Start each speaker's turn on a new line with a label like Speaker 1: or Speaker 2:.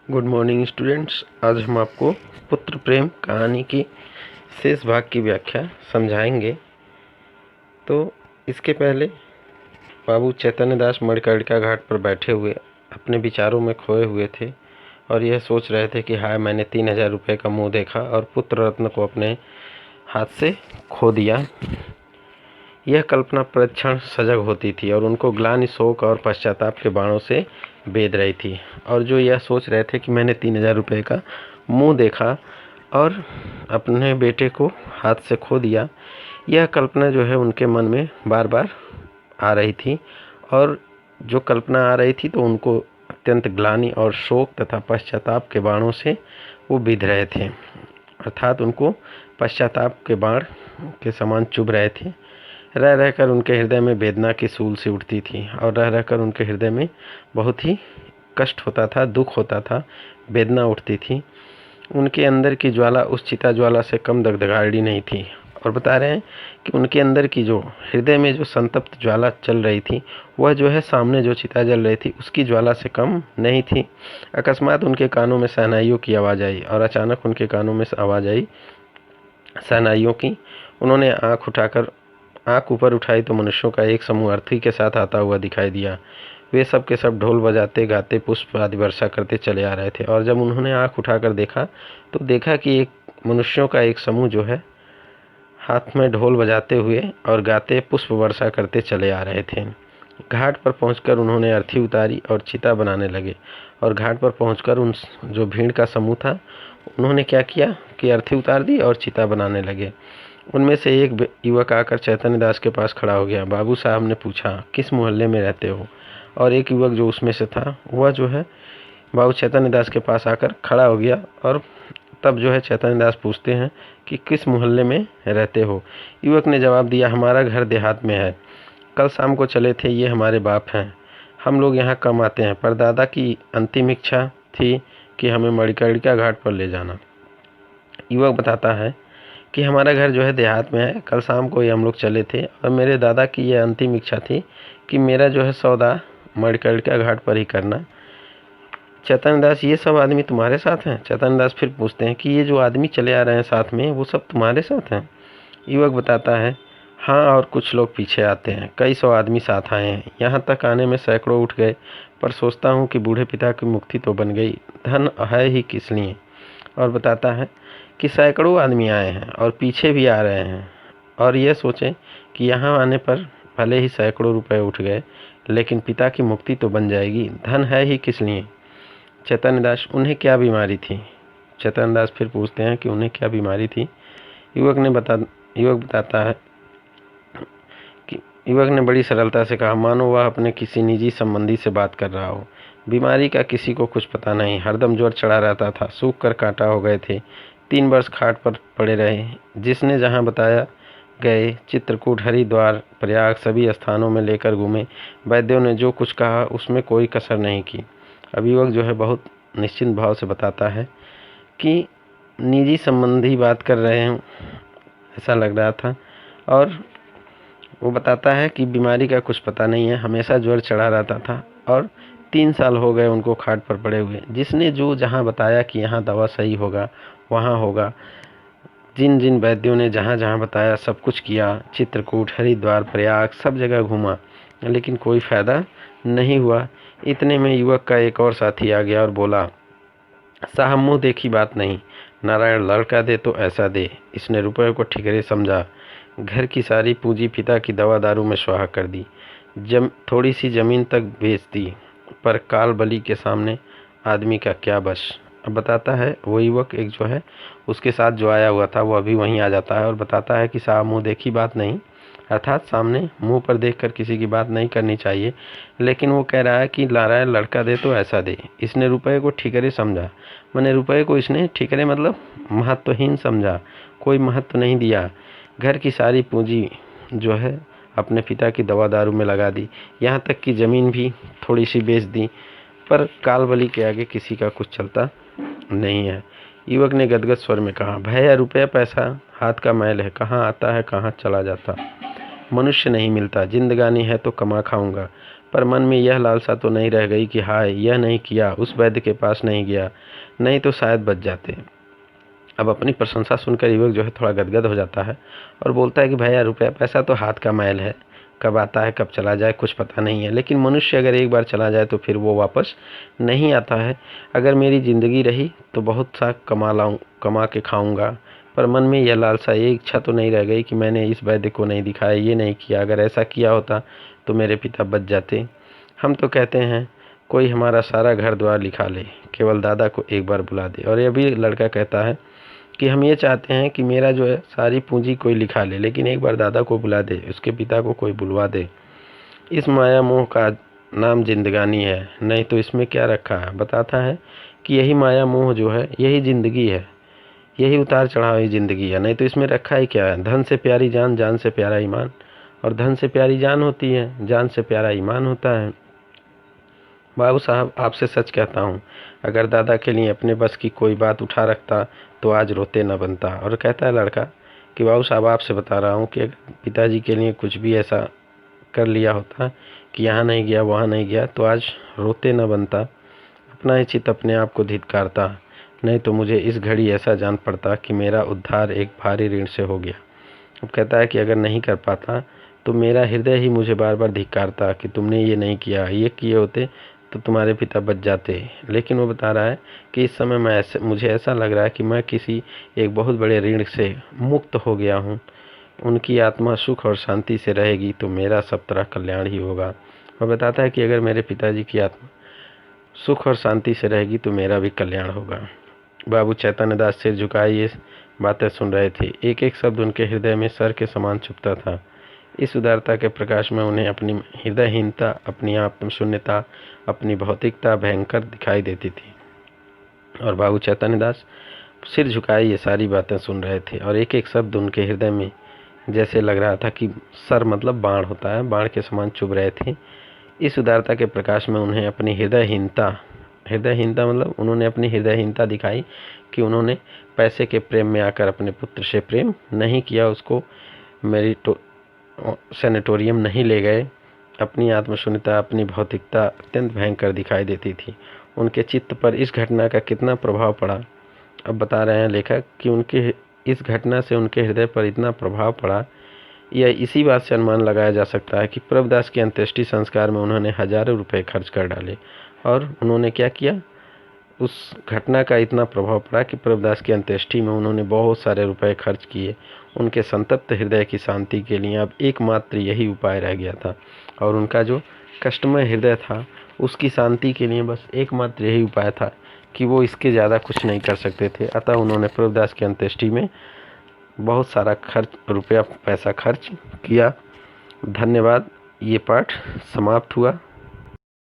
Speaker 1: Good morning students. आज हम आपको पुत्र प्रेम कहानी की शेष भाग की व्याख्या समझाएंगे। तो इसके पहले बाबू चैतन्य दास मणिकर्णिका घाट पर बैठे हुए अपने विचारों में खोए हुए थे और यह सोच रहे थे कि हाय, मैंने 3,000 रुपये का मुंह देखा और पुत्र रत्न को अपने हाथ से खो दिया। यह कल्पना प्रतिक्षण सजग होती थी और उनको ग्लानि, शोक और पश्चाताप के बाणों से बेध रही थी। और जो यह सोच रहे थे कि मैंने 3,000 रुपये का मुंह देखा और अपने बेटे को हाथ से खो दिया, यह कल्पना जो है उनके मन में बार बार आ रही थी। और जो कल्पना आ रही थी तो उनको अत्यंत ग्लानि और शोक तथा पश्चाताप के बाणों से वो बिध रहे थे, अर्थात उनको पश्चाताप के बाण के समान चुभ रहे थे। रह रहकर उनके हृदय में वेदना की सूल सी उठती थी और रह रहकर उनके हृदय में बहुत ही कष्ट होता था, दुख होता था, वेदना उठती थी। उनके अंदर की ज्वाला उस चिता ज्वाला से कम दगदगाड़ी नहीं थी। और बता रहे हैं कि उनके अंदर की जो हृदय में जो संतप्त ज्वाला चल रही थी, वह जो है सामने जो चिता जल रही थी उसकी ज्वाला से कम नहीं थी। अकस्मात उनके कानों में शहनाइयों की आवाज़ आई और अचानक उनके कानों में आवाज़ आई शहनाइयों की। उन्होंने आंख ऊपर उठाई तो मनुष्यों का एक समूह अर्थी के साथ आता हुआ दिखाई दिया। वे सब के सब ढोल बजाते, गाते, पुष्प आदि वर्षा करते चले आ रहे थे। और जब उन्होंने आंख उठाकर देखा तो देखा कि एक मनुष्यों का एक समूह जो है हाथ में ढोल बजाते हुए और गाते, पुष्प वर्षा करते चले आ रहे थे। घाट पर पहुंचकर उन्होंने अर्थी उतारी और चिता बनाने लगे। और घाट पर पहुंचकर उन जो भीड़ का समूह था उन्होंने क्या किया कि अर्थी उतार दी और चिता बनाने लगे। उनमें से एक युवक आकर चैतन्य दास के पास खड़ा हो गया। बाबू साहब ने पूछा, किस मोहल्ले में रहते हो? और एक युवक जो उसमें से था वह जो है बाबू चैतन्य दास के पास आकर खड़ा हो गया। और तब जो है चैतन्य दास पूछते हैं कि किस मोहल्ले में रहते हो? युवक ने जवाब दिया, हमारा घर देहात में है, कल शाम को चले थे, ये हमारे बाप हैं, हम लोग यहाँ कम आते हैं, पर दादा की अंतिम इच्छा थी कि हमें मणिकर्णिका घाट पर ले जाना। युवक बताता है कि हमारा घर जो है देहात में है, कल शाम को ही हम लोग चले थे और मेरे दादा की यह अंतिम इच्छा थी कि मेरा जो है सौदा मणिकर्णिका घाट पर ही करना। चैतन्य दास, ये सब आदमी तुम्हारे साथ हैं? चैतन्य दास फिर पूछते हैं कि ये जो आदमी चले आ रहे हैं साथ में, वो सब तुम्हारे साथ हैं? युवक बताता है, हाँ, और कुछ लोग पीछे आते हैं, कई सौ आदमी साथ आए हैं, यहाँ तक आने में सैकड़ों उठ गए, पर सोचता हूँ कि बूढ़े पिता की मुक्ति तो बन गई, धन है ही किस लिए। और बताता है कि सैकड़ों आदमी आए हैं और पीछे भी आ रहे हैं, और यह सोचें कि यहाँ आने पर भले ही सैकड़ों रुपए उठ गए, लेकिन पिता की मुक्ति तो बन जाएगी, धन है ही किस लिए। चैतन्य दास, उन्हें क्या बीमारी थी? चैतन्य दास फिर पूछते हैं कि उन्हें क्या बीमारी थी? युवक बताता है कि युवक ने बड़ी सरलता से कहा, मानो वह अपने किसी निजी संबंधी से बात कर रहा हो। बीमारी का किसी को कुछ पता नहीं, हरदम ज्वर चढ़ा रहता था, सूख कर कांटा हो गए थे, 3 वर्ष खाट पर पड़े रहे, जिसने जहाँ बताया गए, चित्रकूट, हरिद्वार, प्रयाग, सभी स्थानों में लेकर घूमे, वैद्यों ने जो कुछ कहा उसमें कोई कसर नहीं की। अब युवक जो है बहुत निश्चिंत भाव से बताता है कि निजी संबंधी बात कर रहे हैं ऐसा लग रहा था। और वो बताता है कि बीमारी का कुछ पता नहीं है, हमेशा ज्वर चढ़ा रहता था और 3 साल हो गए उनको खाट पर पड़े हुए। जिसने जो जहाँ बताया कि यहाँ दवा सही होगा वहाँ होगा, जिन जिन वैद्यों ने जहाँ जहाँ बताया सब कुछ किया, चित्रकूट, हरिद्वार, प्रयाग, सब जगह घूमा, लेकिन कोई फ़ायदा नहीं हुआ। इतने में युवक का एक और साथी आ गया और बोला, साहब, मुँह देखी बात नहीं, नारायण लड़का दे तो ऐसा दे। इसने रुपये को ठिकरे समझा, घर की सारी पूंजी पिता की दवा दारू में स्वाहा कर दी, थोड़ी सी ज़मीन तक बेच दी, पर काल बलि के सामने आदमी का क्या बस। अब बताता है वो युवक एक जो है उसके साथ जो आया हुआ था वो अभी वहीं आ जाता है और बताता है कि साहब, मुँह देखी बात नहीं, अर्थात सामने मुंह पर देखकर किसी की बात नहीं करनी चाहिए, लेकिन वो कह रहा है कि नारायण लड़का दे तो ऐसा दे। इसने रुपये को ठिकरे समझा, मैंने रुपये को इसने ठिकरे मतलब महत्वहीन समझा, कोई महत्व नहीं दिया। घर की सारी पूंजी जो है अपने पिता की दवा दारू में लगा दी, यहाँ तक कि ज़मीन भी थोड़ी सी बेच दी, पर कालबली के आगे किसी का कुछ चलता नहीं है। युवक ने गदगद स्वर में कहा, भैया, रुपया पैसा हाथ का मैल है, कहाँ आता है कहाँ चला जाता, मनुष्य नहीं मिलता, जिंदगानी है तो कमा खाऊंगा, पर मन में यह लालसा तो नहीं रह गई कि हाय यह नहीं किया, उस वैद्य के पास नहीं गया, नहीं तो शायद बच जाते। अब अपनी प्रशंसा सुनकर युवक जो है थोड़ा गदगद हो जाता है और बोलता है कि भैया रुपया पैसा तो हाथ का मैल है, कब आता है कब चला जाए कुछ पता नहीं है, लेकिन मनुष्य अगर एक बार चला जाए तो फिर वो वापस नहीं आता है। अगर मेरी ज़िंदगी रही तो बहुत सा कमा के खाऊंगा, पर मन में यह लालसा, ये इच्छा तो नहीं रह गई कि मैंने इस वैद्य को नहीं दिखाया, ये नहीं किया, अगर ऐसा किया होता तो मेरे पिता बच जाते। हम तो कहते हैं कोई हमारा सारा घर द्वार लिखा ले, केवल दादा को एक बार बुला दे। और यह भी लड़का कहता है कि हम ये चाहते हैं कि मेरा जो है सारी पूंजी कोई लिखा ले, लेकिन एक बार दादा को बुला दे, उसके पिता को कोई बुलवा दे। इस माया मोह का नाम जिंदगानी है, नहीं तो इसमें क्या रखा है। बताता है कि यही माया मोह जो है यही ज़िंदगी है, यही उतार चढ़ाव ही ज़िंदगी है, नहीं तो इसमें रखा ही क्या है। धन से प्यारी जान, जान से प्यारा ईमान, और धन से प्यारी जान होती है, जान से प्यारा ईमान होता है। बाबू साहब आपसे सच कहता हूँ, अगर दादा के लिए अपने बस की कोई बात उठा रखता तो आज रोते न बनता। और कहता है लड़का कि बाबू साहब आपसे बता रहा हूँ कि अगर पिताजी के लिए कुछ भी ऐसा कर लिया होता कि यहाँ नहीं गया वहाँ नहीं गया तो आज रोते न बनता, अपना ही चित अपने आप को धिक्कारता, नहीं तो मुझे इस घड़ी ऐसा जान पड़ता कि मेरा उद्धार एक भारी ऋण से हो गया। अब कहता है कि अगर नहीं कर पाता तो मेरा हृदय ही मुझे बार बार धिक्कारता कि तुमने ये नहीं किया, ये किए होते तो तुम्हारे पिता बच जाते। लेकिन वो बता रहा है कि इस समय मुझे ऐसा लग रहा है कि मैं किसी एक बहुत बड़े ऋण से मुक्त हो गया हूँ। उनकी आत्मा सुख और शांति से रहेगी तो मेरा सब तरह कल्याण ही होगा। वह बताता है कि अगर मेरे पिताजी की आत्मा सुख और शांति से रहेगी तो मेरा भी कल्याण होगा। बाबू चैतन्य दास सिर झुकाए ये बातें सुन रहे थे। एक एक शब्द उनके हृदय में सर के समान चुभता था। इस उदारता के प्रकाश में उन्हें अपनी हृदयहीनता, अपनी आत्मशून्यता, अपनी भौतिकता भयंकर दिखाई देती थी। और बाबू चैतन्य दास सिर झुकाए ये सारी बातें सुन रहे थे और एक एक शब्द उनके हृदय में जैसे लग रहा था कि सर मतलब बाण होता है, बाण के समान चुभ रहे थे। इस उदारता के प्रकाश में उन्हें अपनी हृदयहीनता मतलब उन्होंने अपनी हृदयहीनता दिखाई कि उन्होंने पैसे के प्रेम में आकर अपने पुत्र से प्रेम नहीं किया, उसको सैनिटोरियम नहीं ले गए। अपनी आत्मशून्यता, अपनी भौतिकता अत्यंत भयंकर दिखाई देती थी। उनके चित्त पर इस घटना का कितना प्रभाव पड़ा। अब बता रहे हैं लेखक कि उनके इस घटना से उनके हृदय पर इतना प्रभाव पड़ा, यह इसी बात से अनुमान लगाया जा सकता है कि प्रभुदास के अंत्येष्टि संस्कार में उन्होंने हजारों रुपए खर्च कर डाले। और उन्होंने क्या किया, उस घटना का इतना प्रभाव पड़ा कि प्रभुदास की अंत्येष्टि में उन्होंने बहुत सारे रुपए खर्च किए। उनके संतप्त हृदय की शांति के लिए अब एकमात्र यही उपाय रह गया था, और उनका जो कष्टमय हृदय था उसकी शांति के लिए बस एकमात्र यही उपाय था कि वो इसके ज़्यादा कुछ नहीं कर सकते थे। अतः उन्होंने प्रभुदास की अंत्येष्टि में बहुत सारा पैसा खर्च किया। धन्यवाद। ये पाठ समाप्त हुआ।